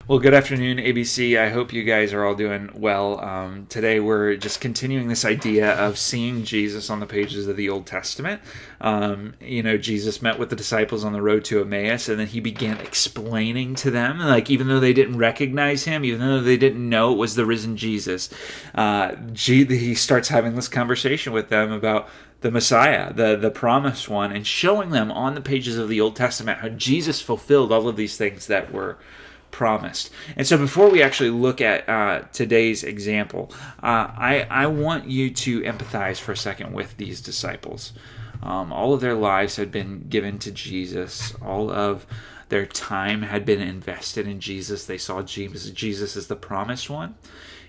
Well, good afternoon, ABC. I hope you guys are all doing well. Today, we're just continuing this idea of seeing Jesus on the pages of the Old Testament. Jesus met with the disciples on the road to Emmaus, and then he began explaining to them, like, even though they didn't recognize him, even though they didn't know it was the risen Jesus, he starts having this conversation with them about the Messiah, the promised one, and showing them on the pages of the Old Testament how Jesus fulfilled all of these things that were promised. And so before we actually look at today's example, I want you to empathize for a second with these disciples. All of their lives had been given to Jesus. All of their time had been invested in Jesus. They saw Jesus as the promised one.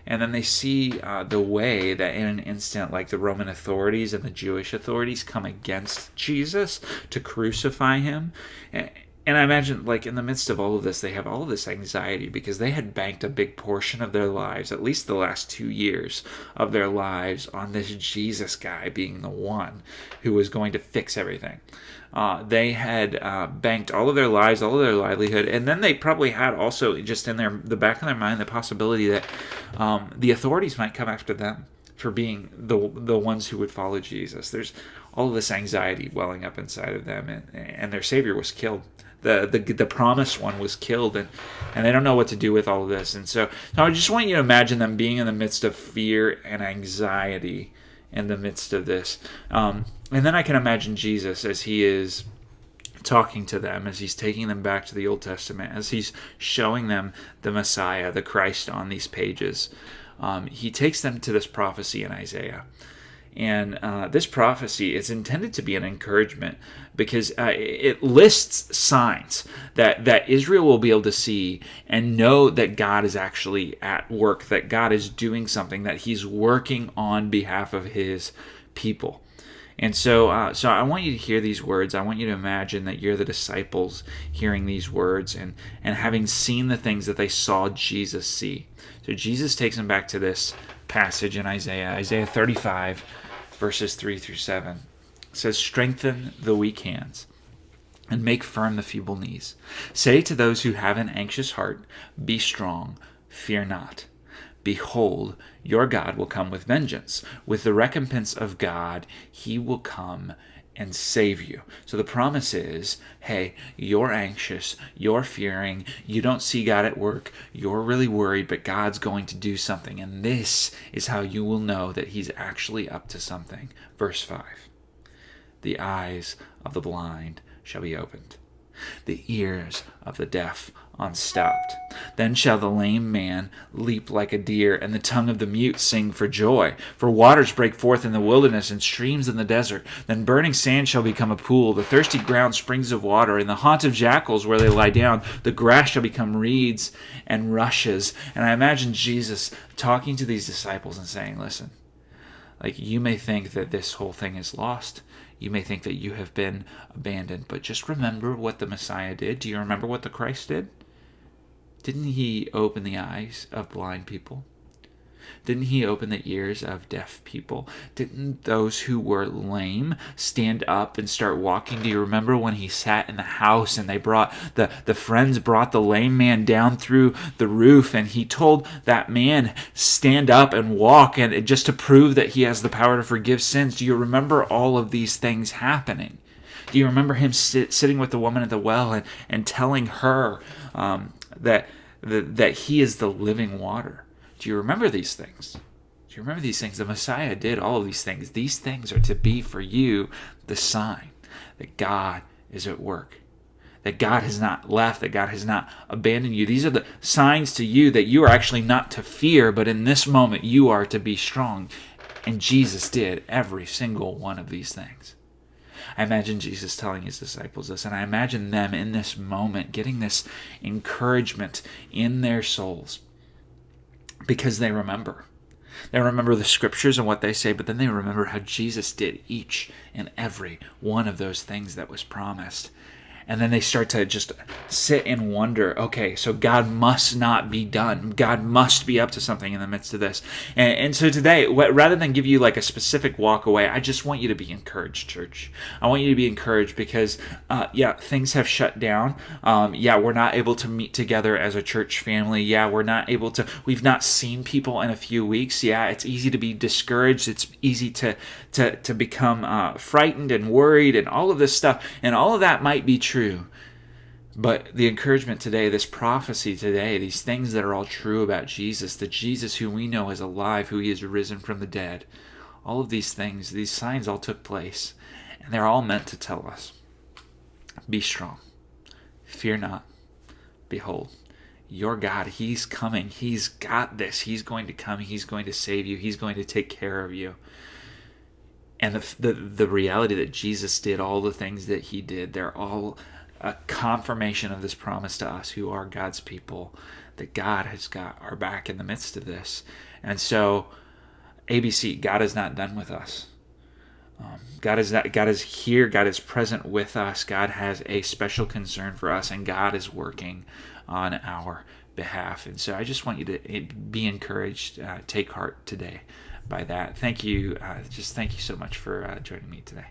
And then they see the way that in an instant, like the Roman authorities and the Jewish authorities come against Jesus to crucify him. And I imagine, like, in the midst of all of this, they have all of this anxiety because they had banked a big portion of their lives, at least the last 2 years of their lives, on this Jesus guy being the one who was going to fix everything. They had banked all of their lives, all of their livelihood, and then they probably had also just in the back of their mind the possibility that the authorities might come after them for being the ones who would follow Jesus. There's all of this anxiety welling up inside of them, and their Savior was killed. The promised one was killed, and they don't know what to do with all of this. And so I just want you to imagine them being in the midst of fear and anxiety in the midst of this. And then I can imagine Jesus as he is talking to them, as he's taking them back to the Old Testament, as he's showing them the Messiah, the Christ on these pages. He takes them to this prophecy in Isaiah. And this prophecy is intended to be an encouragement because it lists signs that Israel will be able to see and know that God is actually at work, that God is doing something, that he's working on behalf of his people. And so I want you to hear these words. I want you to imagine that you're the disciples hearing these words and having seen the things that they saw Jesus see. So Jesus takes them back to this passage in Isaiah 35, verses 3 through 7. It says, "Strengthen the weak hands and make firm the feeble knees. Say to those who have an anxious heart, be strong, fear not. Behold, your God will come with vengeance. With the recompense of God, he will come and save you." So the promise is, hey, you're anxious, you're fearing, you don't see God at work, you're really worried, but God's going to do something. And this is how you will know that he's actually up to something. Verse 5, "The eyes of the blind shall be opened, the ears of the deaf unstopped. Then shall the lame man leap like a deer, and the tongue of the mute sing for joy. For waters break forth in the wilderness, and streams in the desert. Then burning sand shall become a pool, the thirsty ground springs of water. In the haunt of jackals where they lie down, the grass shall become reeds and rushes." And I imagine Jesus talking to these disciples and saying, listen, like, you may think that this whole thing is lost. You may think that you have been abandoned, but just remember what the Messiah did. Do you remember what the Christ did? Didn't he open the eyes of blind people? Didn't he open the ears of deaf people? Didn't those who were lame stand up and start walking? Do you remember when he sat in the house and they brought the friends brought the lame man down through the roof, and he told that man, stand up and walk, and just to prove that he has the power to forgive sins? Do you remember all of these things happening? Do you remember him sitting with the woman at the well and telling her that he is the living water? Do you remember these things? Do you remember these things? The Messiah did all of these things. These things are to be for you the sign that God is at work, that God has not left, that God has not abandoned you. These are the signs to you that you are actually not to fear, but in this moment you are to be strong. And Jesus did every single one of these things. I imagine Jesus telling his disciples this, and I imagine them in this moment getting this encouragement in their souls because they remember. They remember the scriptures and what they say, but then they remember how Jesus did each and every one of those things that was promised. And then they start to just sit and wonder, okay, so God must not be done. God must be up to something in the midst of this. And so today, rather than give you like a specific walk away, I just want you to be encouraged, church. I want you to be encouraged because, things have shut down. We're not able to meet together as a church family. We've not seen people in a few weeks. Yeah, it's easy to be discouraged. It's easy to become frightened and worried and all of this stuff. And all of that might be true. But the encouragement today, this prophecy today, these things that are all true about Jesus, the Jesus who we know is alive, who he is risen from the dead, all of these things, these signs all took place. And they're all meant to tell us, be strong, fear not, behold, your God, he's coming, he's got this, he's going to come, he's going to save you, he's going to take care of you. And the reality that Jesus did all the things that he did, they're all a confirmation of this promise to us who are God's people, that God has got our back in the midst of this. And so, ABC, God is not done with us. God is here. God is present with us. God has a special concern for us, and God is working on our behalf. And so I just want you to be encouraged, take heart today by that. Thank you. Thank you so much for joining me today.